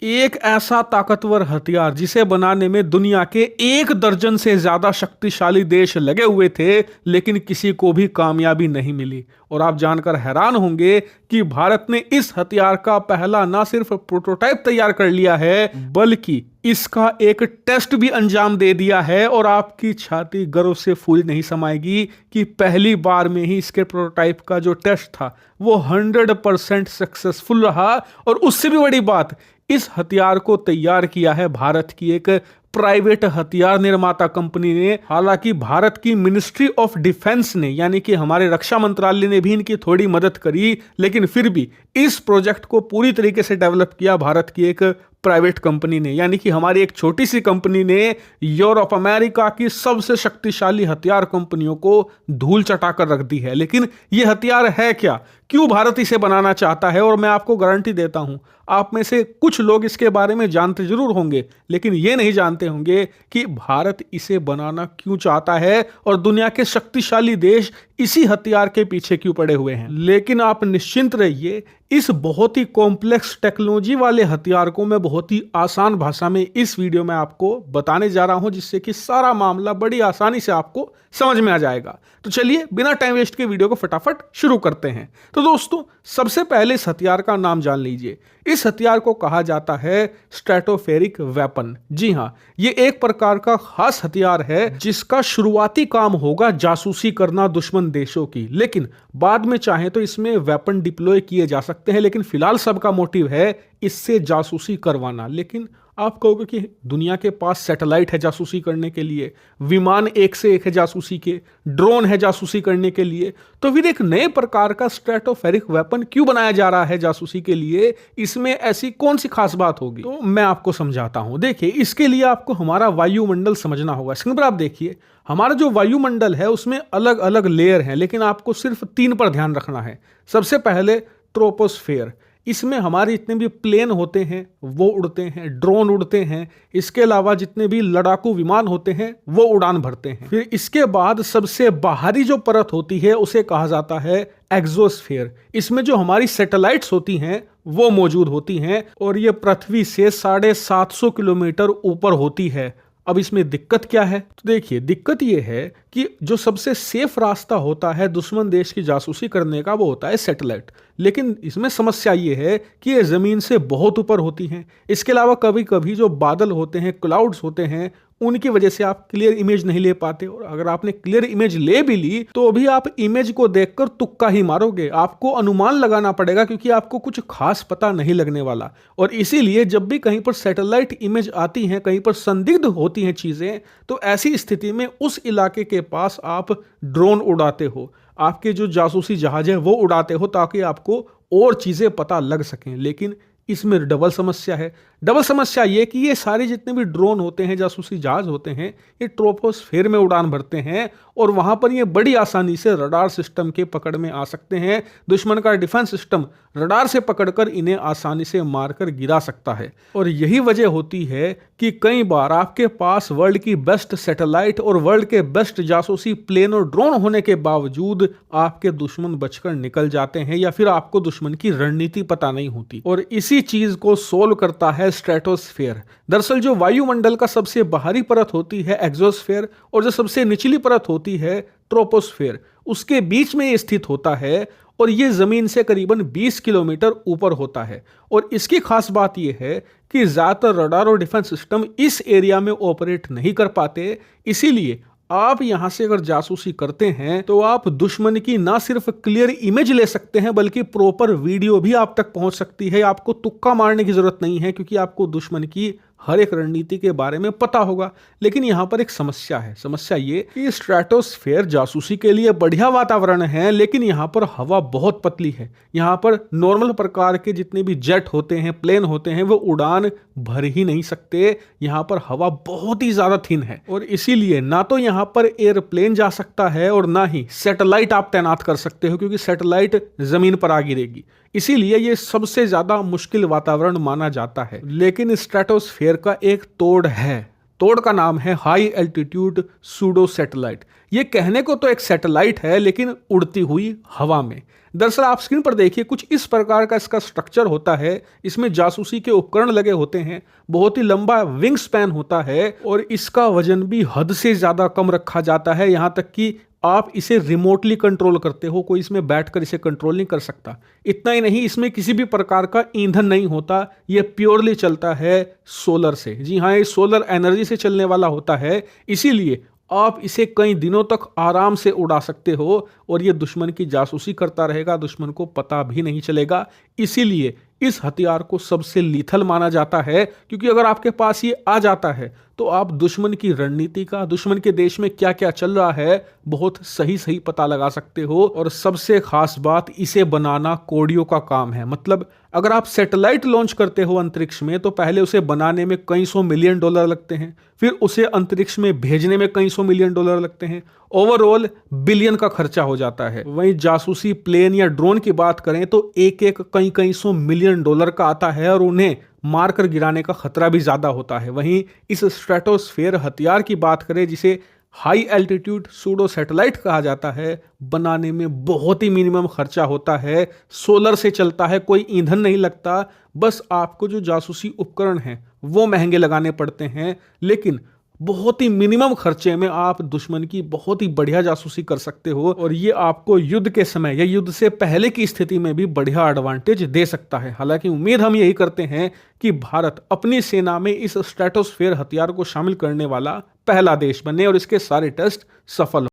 एक ऐसा ताकतवर हथियार जिसे बनाने में दुनिया के 1 दर्जन से ज्यादा शक्तिशाली देश लगे हुए थे, लेकिन किसी को भी कामयाबी नहीं मिली। और आप जानकर हैरान होंगे कि भारत ने इस हथियार का पहला ना सिर्फ प्रोटोटाइप तैयार कर लिया है, बल्कि इसका एक टेस्ट भी अंजाम दे दिया है। और आपकी छाती गर्व से फूल नहीं समाएगी कि पहली बार में ही इसके प्रोटोटाइप का जो टेस्ट था वो 100% सक्सेसफुल रहा। और उससे भी बड़ी बात, इस हथियार को तैयार किया है भारत की एक प्राइवेट हथियार निर्माता कंपनी ने। हालांकि भारत की मिनिस्ट्री ऑफ डिफेंस ने, यानी कि हमारे रक्षा मंत्रालय ने भी इनकी थोड़ी मदद करी, लेकिन फिर भी इस प्रोजेक्ट को पूरी तरीके से डेवलप किया भारत की एक प्राइवेट कंपनी ने। यानी कि हमारी एक छोटी सी कंपनी ने यूरोप अमेरिका की सबसे शक्तिशाली हथियार कंपनियों को धूल चटाकर रख दी है। लेकिन यह हथियार है क्या, क्यों भारत इसे बनाना चाहता है? और मैं आपको गारंटी देता हूं, आप में से कुछ लोग इसके बारे में जानते जरूर होंगे, लेकिन ये नहीं जानते होंगे कि भारत इसे बनाना क्यों चाहता है और दुनिया के शक्तिशाली देश इसी हथियार के पीछे क्यों पड़े हुए हैं। लेकिन आप निश्चिंत रहिए, इस बहुत ही कॉम्प्लेक्स टेक्नोलॉजी वाले हथियार को मैं बहुत ही आसान भाषा में इस वीडियो में आपको बताने जा रहा हूं, जिससे कि सारा मामला बड़ी आसानी से आपको समझ में आ जाएगा। तो चलिए बिना टाइम वेस्ट के वीडियो को फटाफट शुरू करते हैं। तो दोस्तों, सबसे पहले इस हथियार का नाम जान लीजिए। इस हथियार को कहा जाता है स्ट्रेटोफेरिक वेपन। जी हां, ये एक प्रकार का खास हथियार है जिसका शुरुआती काम होगा जासूसी करना दुश्मन देशों की, लेकिन बाद में चाहे तो इसमें वेपन डिप्लॉय किए जा सकते हैं। लेकिन फिलहाल सबका मोटिव है इससे जासूसी करवाना। लेकिन आप कहोगे कि दुनिया के पास सैटेलाइट है जासूसी करने के लिए, विमान एक से एक है जासूसी के, ड्रोन है जासूसी करने के लिए, तो फिर एक नए प्रकार का स्ट्रेटोफेरिक वेपन क्यों बनाया जा रहा है जासूसी के लिए? इसमें ऐसी कौन सी खास बात होगी? तो मैं आपको समझाता हूं। देखिए, इसके लिए आपको हमारा वायुमंडल समझना होगा। स्क्रीन पर आप देखिए, हमारा जो वायुमंडल है उसमें अलग अलग लेयर हैं, लेकिन आपको सिर्फ 3 पर ध्यान रखना है। सबसे पहले ट्रोपोस्फेयर, इसमें हमारे जितने भी प्लेन होते हैं वो उड़ते हैं, ड्रोन उड़ते हैं, इसके अलावा जितने भी लड़ाकू विमान होते हैं वो उड़ान भरते हैं। फिर इसके बाद सबसे बाहरी जो परत होती है उसे कहा जाता है एक्सोस्फेयर। इसमें जो हमारी सैटेलाइट्स होती हैं वो मौजूद होती हैं और ये पृथ्वी से 750 किलोमीटर ऊपर होती है। अब इसमें दिक्कत क्या है? तो देखिए, दिक्कत यह है कि जो सबसे सेफ रास्ता होता है दुश्मन देश की जासूसी करने का वो होता है सैटेलाइट। लेकिन इसमें समस्या ये है कि ये जमीन से बहुत ऊपर होती हैं। इसके अलावा कभी कभी जो बादल होते हैं, क्लाउड्स होते हैं, उनकी वजह से आप क्लियर इमेज नहीं ले पाते। और अगर आपने क्लियर इमेज ले भी ली तो भी आप इमेज को देखकर तुक्का ही मारोगे, आपको अनुमान लगाना पड़ेगा, क्योंकि आपको कुछ खास पता नहीं लगने वाला। और इसीलिए जब भी कहीं पर सैटेलाइट इमेज आती हैं, कहीं पर संदिग्ध होती हैं चीजें, तो ऐसी स्थिति में उस इलाके के पास आप ड्रोन उड़ाते हो, आपके जो जासूसी जहाज है वो उड़ाते हो, ताकि आपको और चीजें पता लग सकें। लेकिन इसमें डबल समस्या है। डबल समस्या ये कि ये सारे जितने भी ड्रोन होते हैं, जासूसी जहाज होते हैं, ये ट्रोपोस्फेयर में उड़ान भरते हैं और वहां पर ये बड़ी आसानी से रडार सिस्टम के पकड़ में आ सकते हैं। दुश्मन का डिफेंस सिस्टम रडार से पकड़कर इन्हें आसानी से मारकर गिरा सकता है। और यही वजह होती है कि कई बार आपके पास वर्ल्ड की बेस्ट सैटेलाइट और वर्ल्ड के बेस्ट जासूसी प्लेन और ड्रोन होने के बावजूद आपके दुश्मन बचकर निकल जाते हैं, या फिर आपको दुश्मन की रणनीति पता नहीं होती। और इसी चीज को सोल्व करता है स्ट्रेटोस्फेयर। दरअसल जो वायुमंडल का सबसे बाहरी परत होती है एक्सोस्फेयर, और जो सबसे निचली परत होती है ट्रोपोस्फेयर, उसके बीच में ये स्थित होता है। और ये जमीन से करीबन 20 किलोमीटर ऊपर होता है। और इसकी खास बात यह है कि ज्यादातर रडार और डिफेंस सिस्टम इस एरिया में ऑपरेट नहीं कर पाते। इसीलिए आप यहां से अगर जासूसी करते हैं तो आप दुश्मन की ना सिर्फ क्लियर इमेज ले सकते हैं, बल्कि प्रॉपर वीडियो भी आप तक पहुंच सकती है। आपको तुक्का मारने की जरूरत नहीं है, क्योंकि आपको दुश्मन की हर एक रणनीति के बारे में पता होगा। लेकिन यहां पर एक समस्या है। समस्या ये कि स्ट्रेटोस्फेयर जासूसी के लिए बढ़िया वातावरण है, लेकिन यहां पर हवा बहुत पतली है। यहां पर नॉर्मल प्रकार के जितने भी जेट होते हैं, प्लेन होते हैं, वो उड़ान भर ही नहीं सकते। यहां पर हवा बहुत ही ज्यादा थिन है और इसीलिए ना तो यहां पर एयरप्लेन जा सकता है और ना ही सैटेलाइट आप तैनात कर सकते हो, क्योंकि सैटेलाइट जमीन पर आ गिरेगी। इसीलिए ये सबसे ज्यादा मुश्किल वातावरण माना जाता है। लेकिन स्ट्रेटोस्फेयर का एक तोड़ है। तोड़ का नाम है हाई एल्टीट्यूड सूडो सैटेलाइट। ये कहने को तो एक सैटेलाइट है, लेकिन उड़ती हुई हवा में। दरअसल आप स्क्रीन पर देखिए, कुछ इस प्रकार का इसका स्ट्रक्चर होता है। इसमें जासूसी के उपकरण लगे होते हैं, बहुत ही लंबा विंग स्पैन होता है और इसका वजन भी हद से ज्यादा कम रखा जाता है। यहां तक कि आप इसे रिमोटली कंट्रोल करते हो, कोई इसमें बैठकर इसे कंट्रोल नहीं कर सकता। इतना ही नहीं, इसमें किसी भी प्रकार का ईंधन नहीं होता, यह प्योरली चलता है सोलर से। जी हाँ, ये सोलर एनर्जी से चलने वाला होता है, इसीलिए आप इसे कई दिनों तक आराम से उड़ा सकते हो और ये दुश्मन की जासूसी करता रहेगा, दुश्मन को पता भी नहीं चलेगा। इसीलिए इस हथियार को सबसे लीथल माना जाता है, क्योंकि अगर आपके पास ये आ जाता है तो आप दुश्मन की रणनीति का, दुश्मन के देश में क्या क्या चल रहा है, बहुत सही सही पता लगा सकते हो। और सबसे खास बात, इसे बनाना कोडियों का काम है। मतलब अगर आप सैटेलाइट लॉन्च करते हो अंतरिक्ष में, तो पहले उसे बनाने में कई सौ मिलियन डॉलर लगते हैं, फिर उसे अंतरिक्ष में भेजने में कई सौ मिलियन डॉलर लगते हैं, ओवरऑल बिलियन का खर्चा हो जाता है। वहीं जासूसी प्लेन या ड्रोन की बात करें तो एक एक कई कई सौ मिलियन डॉलर का आता है और उन्हें मारकर गिराने का खतरा भी ज्यादा होता है। वहीं इस स्ट्रेटोस्फेयर हथियार की बात करें, जिसे हाई एल्टीट्यूड सूडो सैटेलाइट कहा जाता है, बनाने में बहुत ही मिनिमम खर्चा होता है। सोलर से चलता है, कोई ईंधन नहीं लगता, बस आपको जो जासूसी उपकरण हैं वो महंगे लगाने पड़ते हैं, लेकिन बहुत ही मिनिमम खर्चे में आप दुश्मन की बहुत ही बढ़िया जासूसी कर सकते हो। और ये आपको युद्ध के समय या युद्ध से पहले की स्थिति में भी बढ़िया एडवांटेज दे सकता है। हालांकि उम्मीद हम यही करते हैं कि भारत अपनी सेना में इस स्ट्रेटोस्फेयर हथियार को शामिल करने वाला पहला देश बने और इसके सारे टेस्ट सफल हो।